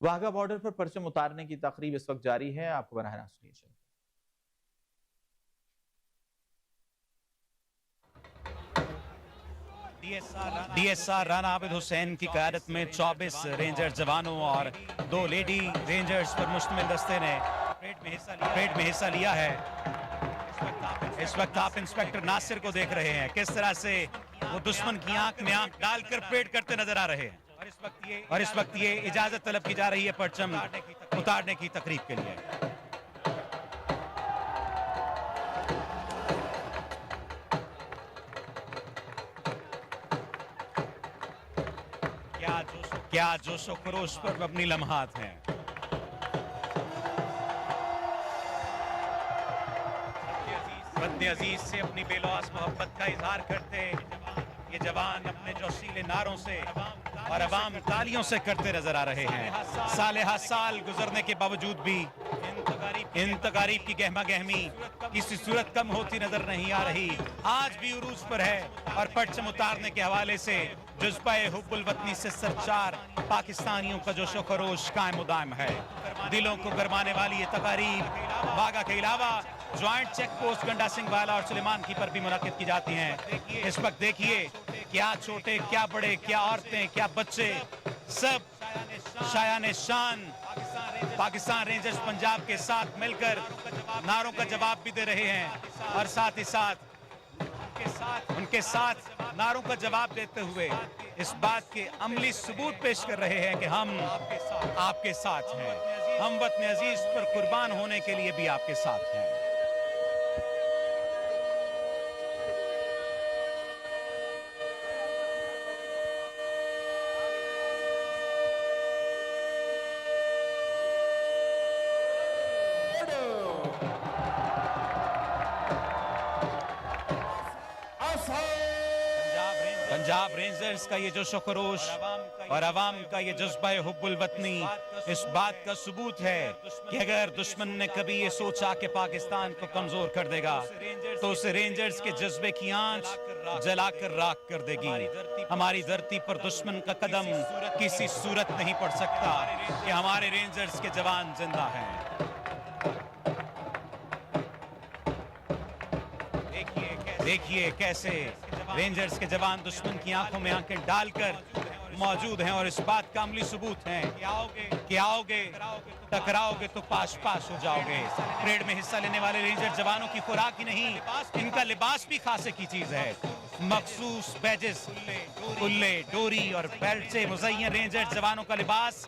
Wagah border पर परचम उतारने की तकरीब इस वक्त जारी है। आपको बराह रास्त सुनिए। डीएसआर राना आबिद हुसैन की क़यादत में 24 रेंजर जवानों और 2 लेडी रेंजर्स पर मुश्तमिल दस्ते ने परेड में हिस्सा लिया है। इस वक्त आप इंस्पेक्टर नासिर को देख रहे हैं, किस तरह से वो दुश्मन की आंख में आंख डालकर परेड करते नजर आ रहे हैं। और इस वक्त ये इजाजत तलब की जा रही है परचम उतारने की तकरीब के लिए। क्या जोशो खरोश पर अपनी लम्हात हैं। वतन अजीज से अपनी बेलौस मोहब्बत का इजहार करते ये जवान अपने जोशीले नारों से और अवाम तालियों से करते नजर आ रहे हैं। साले साल गुजरने के बावजूद भी इन तकारीब की गहमा गहमी किसी सूरत कम होती नजर नहीं आ रही। आज भी उरूज पर है और परचम उतारने के हवाले से जज्बा-ए हुब्बुल वतनी से सरचार पाकिस्तानियों का जोशो खरोश कायम दायम है। दिलों को गरमाने वाली ये तकारीब वाघा के अलावा ज्वाइंट चेक पोस्ट गंडा सिंह वाला और सुलेमान की पर भी मुनाकिद की जाती हैं। इस वक्त देखिए क्या छोटे क्या बड़े, क्या औरतें क्या बच्चे, सब शायान शान पाकिस्तान रेंजर्स पंजाब के साथ मिलकर नारों का जवाब भी दे रहे हैं और साथ ही साथ उनके साथ नारों का जवाब देते हुए इस बात के अमली सबूत पेश कर रहे हैं कि हम आपके साथ हैं, हम वतन अजीज पर कुर्बान होने के लिए भी आपके साथ हैं। पंजाब रेंजर्स का ये जोशो खरोश और अवाम का ये जज्बा हुब्बुल वतनी इस बात का सबूत है कि अगर दुश्मन ने कभी ये सोचा कि पाकिस्तान को कमजोर कर देगा तो उसे रेंजर्स के जज्बे की आंच जलाकर राख कर देगी। हमारी धरती पर दुश्मन का कदम किसी सूरत नहीं पड़ सकता कि हमारे रेंजर्स के जवान जिंदा हैं। देखिए कैसे रेंजर्स के जवान दुश्मन की आंखों में आंखें डालकर मौजूद हैं और इस बात का अमली सबूत है कि आओगे टकराओगे तो पास पास हो जाओगे। परेड में हिस्सा लेने वाले रेंजर जवानों की खुराक ही नहीं, इनका लिबास भी खासे की चीज है। मखसूस बैजेस, कुल्ले, डोरी और बेल्ट से मुज़य्यन रेंजर जवानों का लिबास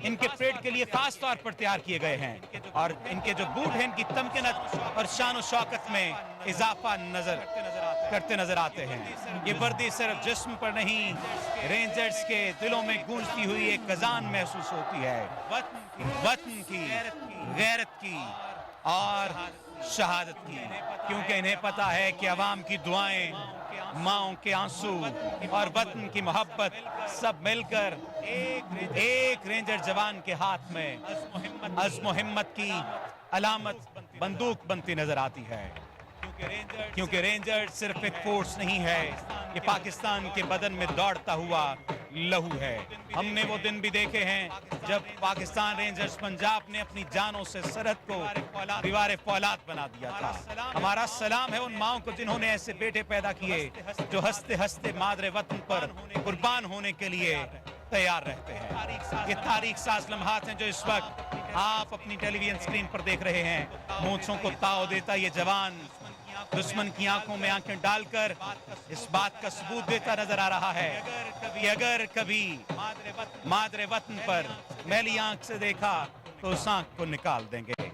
इनके परेड के लिए खास तौर पर तैयार किए गए हैं और इनके जो बूट हैं इनकी तमकीनत और शान शौकत में इजाफा करते नजर आते हैं। ये वर्दी सिर्फ जिस्म पर नहीं, रेंजर्स के दिलों में गूंजती हुई एक अजान महसूस होती है, वतन की, गैरत की और शहादत की, क्योंकि इन्हें पता है कि अवाम की दुआएं, माओं के आंसू और वतन की मोहब्बत सब मिलकर एक रेंजर जवान के हाथ में अज़्म हिम्मत की अलामत बंदूक बनती नजर आती है। क्योंकि रेंजर सिर्फ एक फोर्स नहीं है, ये पाकिस्तान के बदन में दौड़ता हुआ लहू है। हमने वो दिन भी देखे हैं जब पाकिस्तान रेंजर्स पंजाब ने अपनी जानों से सरहद को दीवार फौलाद बना दिया था। हमारा सलाम है उन माओं को जिन्होंने ऐसे बेटे पैदा किए जो हंसते हंसते मादरे वतन पर कुर्बान होने के लिए तैयार रहते हैं। ये तारीख साज लम्हात हैं जो इस वक्त आप अपनी टेलीविजन स्क्रीन पर देख रहे हैं। मूंछों को ताव देता ये जवान दुश्मन की आंखों में आंखें डालकर इस बात का सबूत देता नजर आ रहा है कि अगर कभी मादरे वतन पर मैली आंख से देखा तो उस आंख को निकाल देंगे।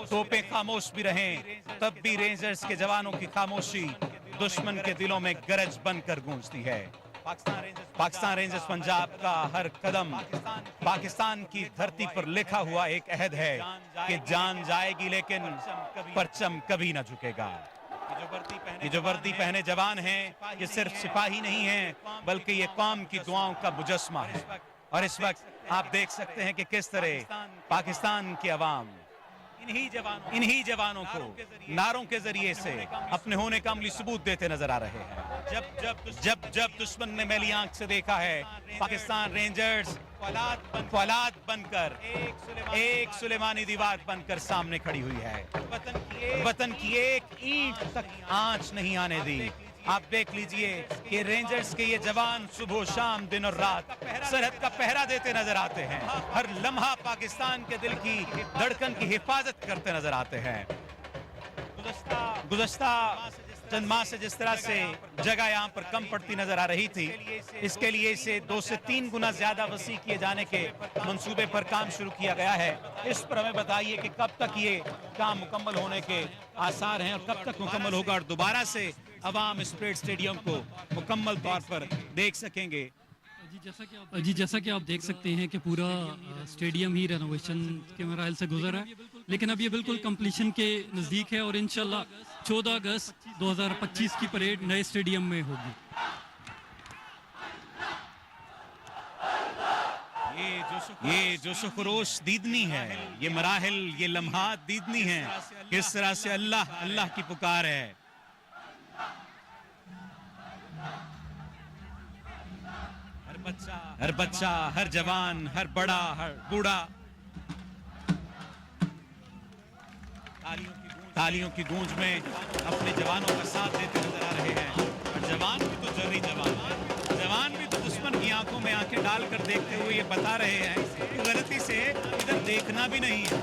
तोपें खामोश भी रहें तब भी रेंजर्स के जवानों की खामोशी दुश्मन के दिलों में गरज बनकर गूंजती है। पाकिस्तान रेंजर्स पंजाब का हर कदम पाकिस्तान की धरती पर लिखा हुआ एक अहद है कि जान जाएगी लेकिन परचम कभी ना झुकेगा। ये जो वर्दी पहने जवान हैं ये सिर्फ सिपाही नहीं हैं बल्कि ये कौम की दुआओं का मुजस्मा है। और इस वक्त आप देख सकते हैं कि किस तरह पाकिस्तान की अवाम इन्हीं जवानों को नारों के जरिए से अपने होने का अमली सबूत देते नजर आ रहे हैं। जब दुश्मन ने मैली आंख से देखा है पाकिस्तान रेंजर्स फौलाद बनकर एक सुलेमानी दीवार बनकर सामने खड़ी हुई है। वतन की एक ईंट तक आंच नहीं आने दी। आप देख लीजिए कि रेंजर्स के ये जवान सुबह शाम दिन और रात सरहद का पहरा देते नजर आते हैं। हर लम्हा पाकिस्तान के दिल की धड़कन की हिफाजत करते नजर आते हैं। गुज़श्ता चंद माह से जिस तरह से जगह यहाँ पर कम पड़ती नजर आ रही थी, इसके लिए इसे 2 से 3 गुना ज्यादा वसी किए जाने के मंसूबे पर काम शुरू किया गया है। इस पर हमें बताइए कि कब तक ये काम मुकम्मल होने के आसार हैं और कब तक मुकम्मल होगा और दोबारा से अवाम इस परेड स्टेडियम को मुकम्मल तौर पर देख सकेंगे। जी, जैसा कि आप देख सकते हैं कि पूरा स्टेडियम ही रेनोवेशन के मराहल से गुजर है, लेकिन अब ये बिल्कुल कंप्लीशन के नज़दीक है और इंशाल्लाह 14 अगस्त 2025 की परेड नए स्टेडियम में होगी। ये जो सुखरोश दीदनी है, ये मराहिल, ये लम्हात दीदनी है, किस तरह से अल्लाह अल्लाह की पुकार है। हर बच्चा, हर जवान, हर बड़ा, हर बूढ़ा तालियों की गूंज में अपने जवानों का साथ देते नजर आ रहे हैं। और जवान भी तो जर्री जवान भी तो दुश्मन की आंखों में आंखें डालकर देखते हुए ये बता रहे हैं कि गलती से इधर देखना भी नहीं है।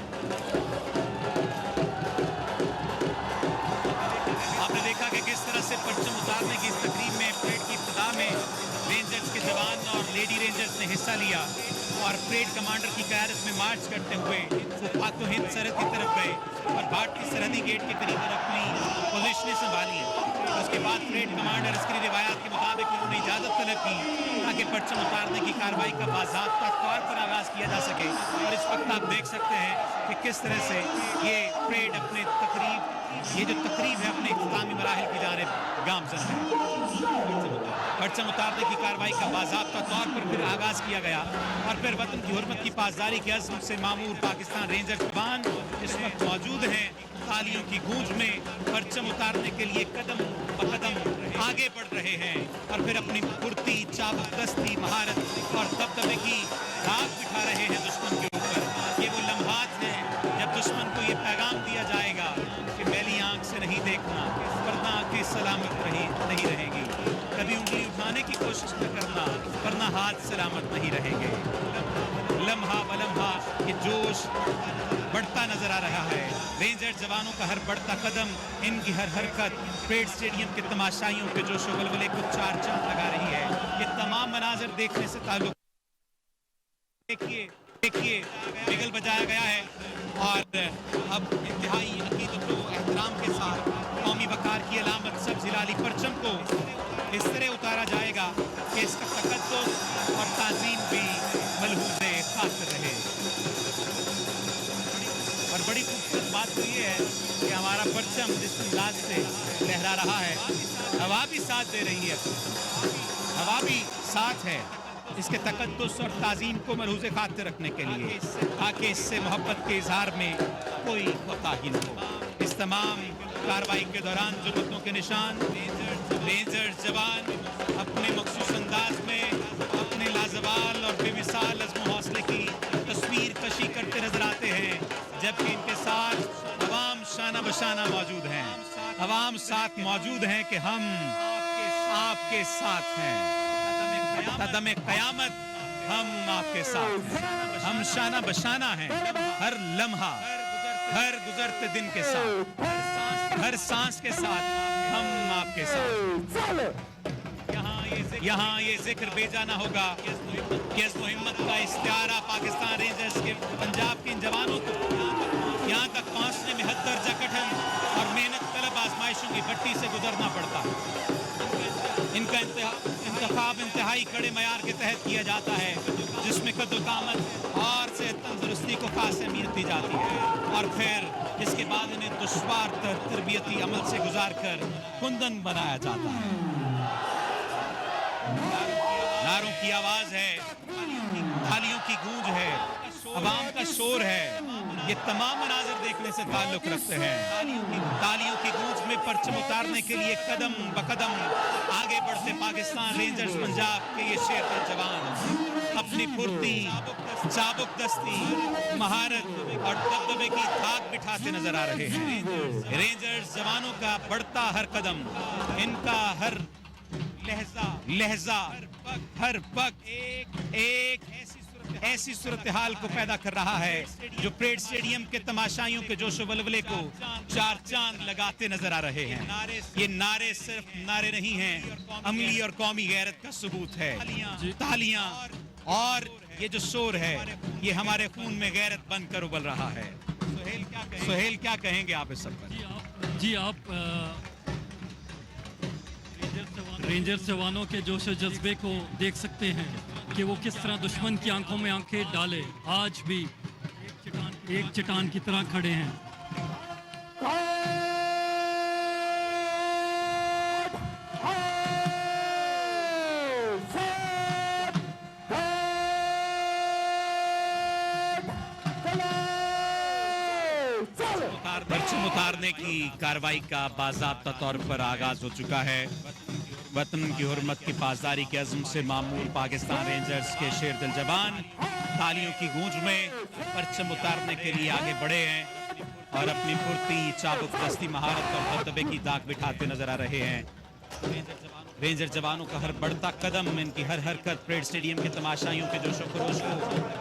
आपने देखा कि किस तरह से परचम उतारने की इस तकरीब में परेड की इब्तिदा में रेंजर्स के जवान और लेडी रेंजर्स ने हिस्सा लिया और परेड कमांडर की क़यादत में मार्च करते हुए वो पाक हिंद सरहद की तरफ गए और भारतीय सरहदी गेट के करीब अपनी पोजीशनें संभाली। उसके बाद परेड कमांडर इसकी रिवायात के मुताबिक उन्होंने इजाज़त तलब की ताकि परचम उतारने की कार्रवाई का बाज़ाब्ता तौर पर आगाज़ किया जा सके। और इस वक्त आप देख सकते हैं कि किस तरह से ये परेड अपने ये जो तकरीब है अपने इख्तितामी मराहिल की जानिब गामज़न है। परचम उतारने की कार्रवाई का बाज़ाब्ता तौर पर फिर आगाज़ किया गया और फिर वतन की हुर्मत की पासदारी के अज़्म से मामूर पाकिस्तान रेंजर जवान इस वक्त मौजूद हैं। तालियों की गूंज में परचम उतारने के लिए कदम ब कदम आगे बढ़ रहे हैं और फिर अपनी फुर्ती, चाबुक दस्ती, महारत और दबदबे की दाग बिठा रहे हैं दुश्मन के ऊपर। ये वो लम्हात हैं जब दुश्मन को ये पैगाम दिया जाएगा कि मैली आंख से नहीं देखना, वरना आंखें सलामत नहीं रहेंगी। कभी उंगली उठाने की कोशिश न करना, वरना हाथ सलामत नहीं रहेंगे। लम्हा ब लम्हा ये जोश बढ़ता नजर आ रहा है। रेंजर जवानों का हर बढ़ता कदम, इनकी हर हरकत परेड स्टेडियम के तमाशाइयों के जोश व वलवले को चार चांद लगा रही है। ये तमाम मनाजिर देखने से ताल्लुक देखिए बिगल बजाया गया है और अब इंतहाई अकीदत व एहतराम के साथ कौमी वकार की अलामत सब्ज़ हिलाली परचम को इस तरह उतारा जाएगा कि इसका तकद्दुस और ताज़ीम भी मलहूज़े खातिर रहे। और बड़ी खूबसूरत बात तो ये है कि हमारा परचम जिस अंदाज से लहरा रहा है, हवा भी साथ दे रही है, हवा भी साथ है इसके तकद्दुस और ताज़ीम को मलहूज़े खातिर रखने के लिए, ताकि इससे मोहब्बत के इजहार में कोई कोताही न हो। इस तमाम कार्रवाई के दौरान ज़रूरतों के निशान रेंजर जवान अपने मखसूस अंदाज में अपने लाजवाल और बेमिसाल अज़्म हौसले की तस्वीर कशी करते नजर आते हैं, जबकि इनके साथ अवाम शाना बशाना मौजूद हैं। अवाम साथ मौजूद हैं कि हम आपके साथ हैं, कदम क़यामत हम आपके साथ हैं, हम शाना बशाना हैं हर लम्हा, हर गुजरते दिन के साथ, हर सांस के साथ हम आपके साथ। यहाँ ये जिक्र बेजाना होगा कि इस हिम्मत का इस्तियारा पाकिस्तान रेंजर्स के पंजाब के इन जवानों को यहाँ तक पहुँचने में हद दर्जा कठिन और मेहनत तलब आजमाइशों की भट्टी से गुजरना पड़ता है। इनका इंतखाब इंतहाई कड़े मयार के तहत किया जाता है, जिसमें कद्र कामत और सेहत तंदुरुस्ती को खास अहमियत दी जाती है और फिर इसके बाद इन्हें दुश्वार तरबियती अमल से गुजार कर कुंदन बनाया जाता है। नारों की आवाज है, थालियों की गूंज है, अवाम का शोर है। ये तमाम मनाजिर देखने से ताल्लुक रखते हैं। तालियों की गूंज में में परचम उतारने के लिए कदम बकदम आगे बढ़ते पाकिस्तान रेंजर्स पंजाब के ये शेर के जवान अपनी फुर्ती, चाबुक दस्ती, महारत और दबदबे की धाक बिठाते नजर आ रहे हैं। रेंजर्स जवानों का बढ़ता हर कदम, इनका हर लहजा, हर पग एक ऐसी सूरत हाल को पैदा कर रहा है जो परेड स्टेडियम के तमाशाइयों के जोशो वलवले को चार चांद लगाते नजर आ रहे हैं। ये नारे सिर्फ नारे नहीं हैं, अमली और कौमी गैरत का सबूत है। तालियां और ये जो शोर है, ये हमारे खून में गैरत बनकर उबल रहा है। सुहेल क्या कहेंगे आप इस सब पर? जी आप रेंजर्स जवानों के जोश जज्बे को देख सकते हैं कि वो किस तरह दुश्मन की आंखों में आंखें डाले आज भी एक चट्टान की तरह खड़े हैं। परचम उतारने की कार्रवाई का बाज़ाब्ता तौर पर आगाज हो चुका है। वतन की हुर्मत की पासदारी के अज़्म से मामूल पाकिस्तान रेंजर्स के शेर दिल जवान तालियों की गूंज में परचम उतारने के लिए आगे बढ़े हैं और अपनी फुर्ती, चाबुक दस्ती, महारत और दबदबे की दाग बिठाते नजर आ रहे हैं। रेंजर जवानों का हर बढ़ता कदम, इनकी हर हरकत परेड स्टेडियम के तमाशाइयों के जोशो खरोश को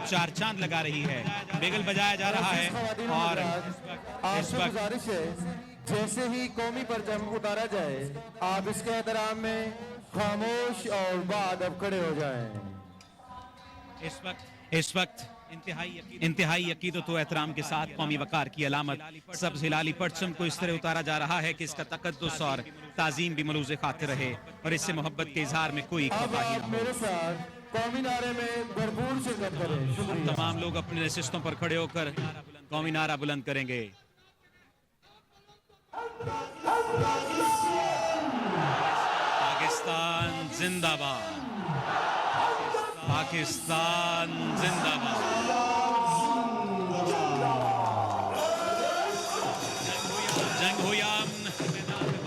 चार चांद लगा रही है। बेगल बजाया जा रहा है और इस वक्त जैसे ही कौमी परचम उतारा जाए आप इसके एहतराम में खामोश और बाअदब खड़े हो जाएं। इस वक्त इंतहाई अकीदत व एहतराम के साथ कौमी वकार की अलामत सब्ज़ हिलाली परचम को इस तरह उतारा जा रहा है कि इसका तकद्दुस और ताज़ीम भी मलूज़े खातिर रहे और इससे मोहब्बत के इजहार में कोई कोताही न हो। मेरे साथ कौमी नारे में भरपूर शिरकत करें। शुक्रिया। तमाम लोग अपने नशिस्तों पर खड़े होकर कौमी नारा बुलंद करेंगे। पाकिस्तान जिंदाबाद, पाकिस्तान जिंदाबाद। जंग हो या अमन,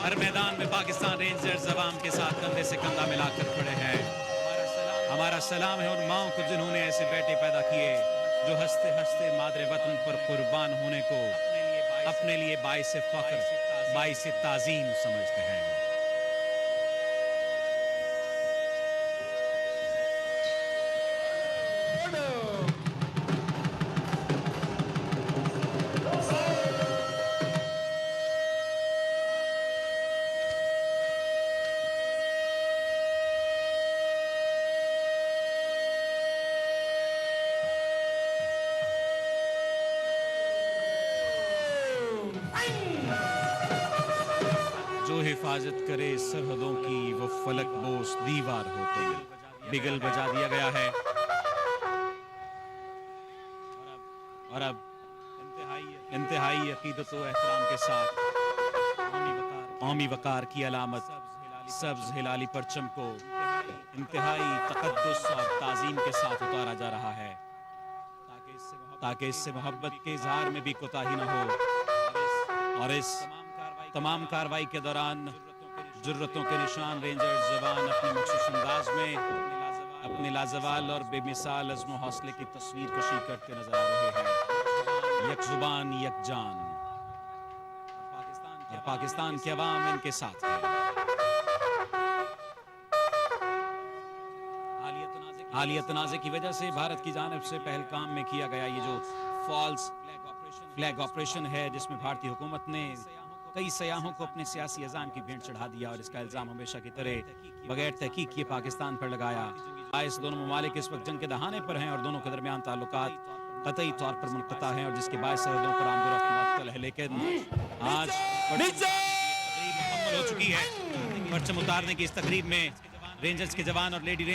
हर मैदान में पाकिस्तान रेंजर्स अवाम के साथ कंधे से कंधा मिलाकर खड़े हैं। हमारा सलाम है उन माओं को जिन्होंने ऐसे बेटे पैदा किए जो हंसते हंसते मादरे वतन पर कुर्बान होने को अपने लिए बाइस फख्र, बाइस ताज़ीम समझते हैं। जो हिफाजत करे सरहदों की वो फलक बोस दीवार होते हैं। बिगल बजा दिया गया है और अब इंतहाई अकीदत व एहतराम के साथ कौमी वकार की अलामत सब्ज़ हिलाली परचम को इंतहाई तकद्दुस और ताज़ीम के साथ उतारा जा रहा है ताकि इससे मोहब्बत के इजहार में भी कोताही न हो और इस तमाम कार्रवाई के दौरान जुर्रतों के निशान रेंजर्स जवान अपने मखसूस अंदाज में अपने लाजवाल और बेमिसाल अज़्म हौसले की तस्वीर कशी करते नजर आ रहे हैं। यक जुबान यक जान और पाकिस्तान के अवाम इनके साथ है। हालिया तनाज़े की वजह से भारत की जानिब से पहलगाम में किया गया ये जो फॉल्स फ्लैग ऑपरेशन है, जिसमें भारतीय हुकूमत ने कई सयाहों को अपने सियासी अज़ाम की भेंट चढ़ा दिया और इसका इल्ज़ाम हमेशा की तरह बगैर तहकीक किए पाकिस्तान पर लगाया। इस दोनों ममालिक इस वक्त जंग के दहाने पर हैं और दोनों के दरमियान ताल्लुकात कतई तौर पर मुनक़ता हैं और जिसके बायस सरहदों पर आमदोरफ्त मुअत्तल है। लेकिन आज तकरीब मुकम्मल हो चुकी है। परचम उतारने की इस तकरीब में रेंजर्स के जवान और लेडी